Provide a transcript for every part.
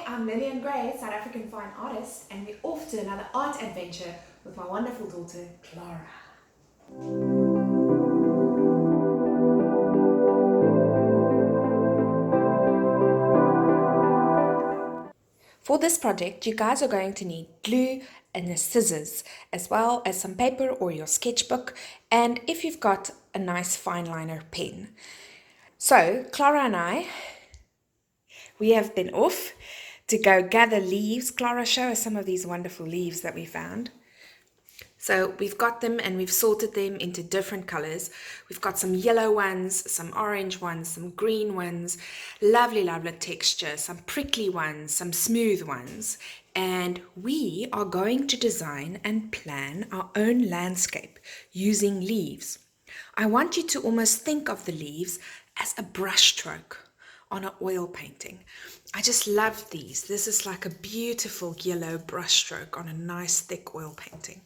I'm Lillian Gray, South African fine artist, and we're off to another art adventure with my wonderful daughter, Clara. For this project, you guys are going to need glue and the scissors, as well as some paper or your sketchbook, and if you've got a nice fine liner pen. So, Clara and we have been off to go gather leaves. Clara, show us some of these wonderful leaves that we found. So we've got them and we've sorted them into different colors. We've got some yellow ones, some orange ones, some green ones, lovely, lovely texture, some prickly ones, some smooth ones. And we are going to design and plan our own landscape using leaves. I want you to almost think of the leaves as a brushstroke on an oil painting. I just love these. This is like a beautiful yellow brushstroke on a nice thick oil painting.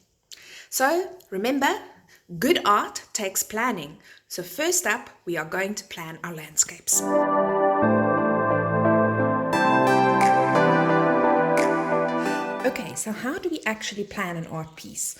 So remember, good art takes planning. So first up, we are going to plan our landscapes. Okay, so how do we actually plan an art piece?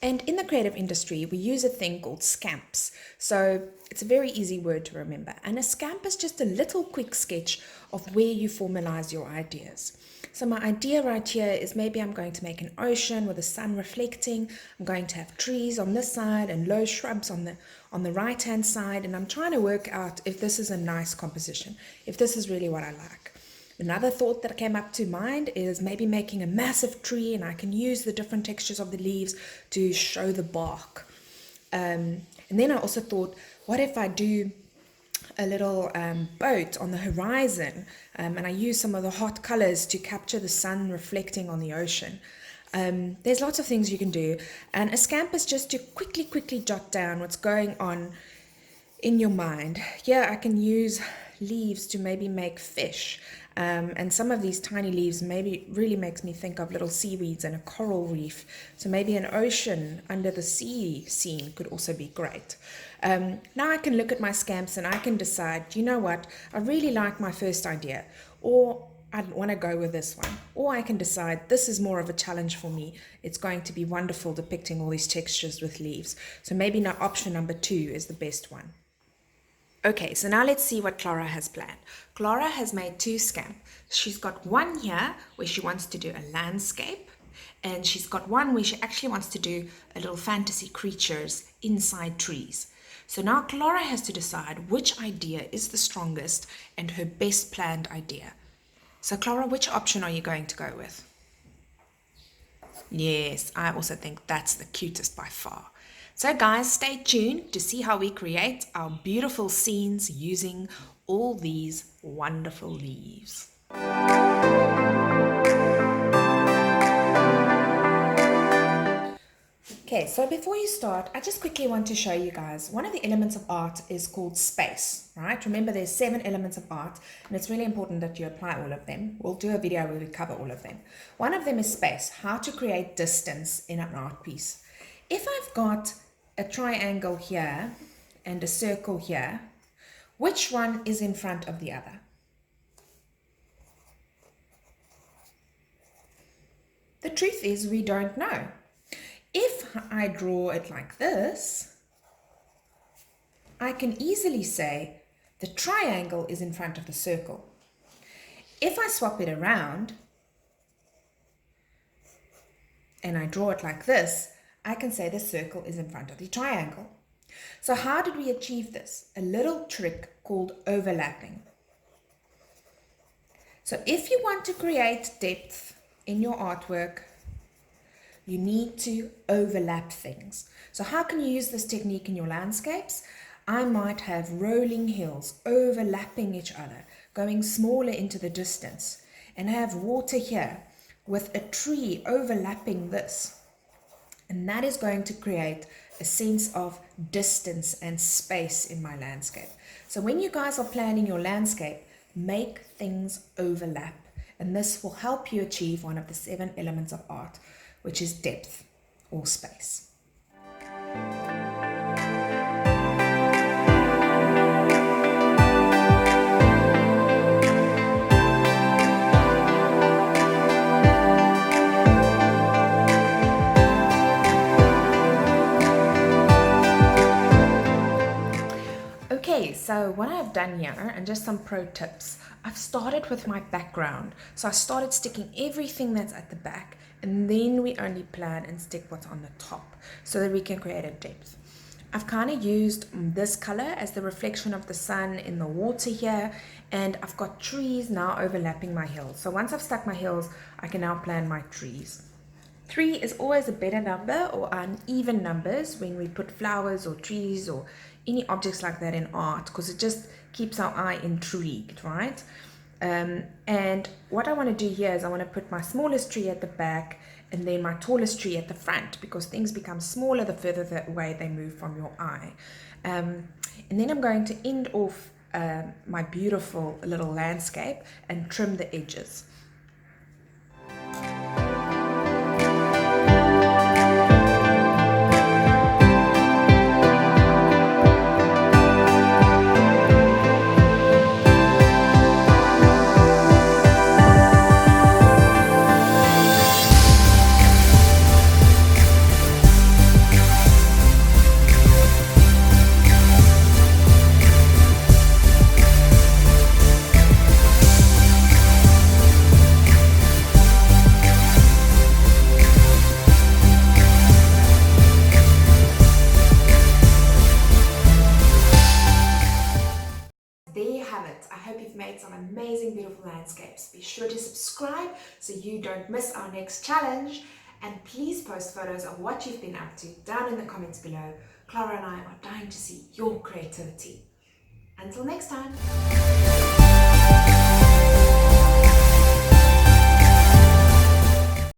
And in the creative industry, we use a thing called scamps. So it's a very easy word to remember. And a scamp is just a little quick sketch of where you formalize your ideas. So my idea right here is maybe I'm going to make an ocean with the sun reflecting. I'm going to have trees on this side and low shrubs on the right-hand side. And I'm trying to work out if this is a nice composition, if this is really what I like. Another thought that came up to mind is maybe making a massive tree, and I can use the different textures of the leaves to show the bark. And then I also thought, what if I do a little boat on the horizon, and I use some of the hot colors to capture the sun reflecting on the ocean. There's lots of things you can do, and a scamp is just to quickly jot down what's going on in your mind. Here I can use leaves to maybe make fish, and some of these tiny leaves maybe really makes me think of little seaweeds and a coral reef. So maybe an ocean under the sea scene could also be great. Now I can look at my scamps and I can decide, you know what, I really like my first idea, or I want to go with this one. Or I can decide this is more of a challenge for me. It's going to be wonderful depicting all these textures with leaves. So maybe now option number 2 is the best one. Okay, so now let's see what Clara has planned. Clara has made 2 scamps. She's got one here where she wants to do a landscape, and she's got one where she actually wants to do a little fantasy creatures inside trees. So now Clara has to decide which idea is the strongest and her best planned idea. So Clara, which option are you going to go with? Yes, I also think that's the cutest by far. So guys, stay tuned to see how we create our beautiful scenes using all these wonderful leaves. Okay, so before you start, I just quickly want to show you guys, one of the elements of art is called space, right? Remember there's 7 elements of art, and it's really important that you apply all of them. We'll do a video where we cover all of them. One of them is space, how to create distance in an art piece. If I've got a triangle here and a circle here, which one is in front of the other? The truth is we don't know. If I draw it like this, I can easily say the triangle is in front of the circle. If I swap it around and I draw it like this, I can say the circle is in front of the triangle. So how did we achieve this? A little trick called overlapping. So if you want to create depth in your artwork, you need to overlap things. So how can you use this technique in your landscapes? I might have rolling hills overlapping each other, going smaller into the distance, and have water here with a tree overlapping this. And that is going to create a sense of distance and space in my landscape. So when you guys are planning your landscape, make things overlap. And this will help you achieve one of the 7 elements of art, which is depth or space. So what I've done here, and just some pro tips, I've started with my background. So I started sticking everything that's at the back, and then we only plan and stick what's on the top so that we can create a depth. I've kind of used this color as the reflection of the sun in the water here, and I've got trees now overlapping my hills. So once I've stuck my hills, I can now plan my trees. 3 is always a better number, or uneven numbers, when we put flowers or trees or any objects like that in art, because it just keeps our eye intrigued, right? And what I want to do here is I want to put my smallest tree at the back and then my tallest tree at the front, because things become smaller the further away they move from your eye. And then I'm going to end off my beautiful little landscape and trim the edges. There you have it. I hope you've made some amazing, beautiful landscapes. Be sure to subscribe so you don't miss our next challenge. And please post photos of what you've been up to down in the comments below. Clara and I are dying to see your creativity. Until next time.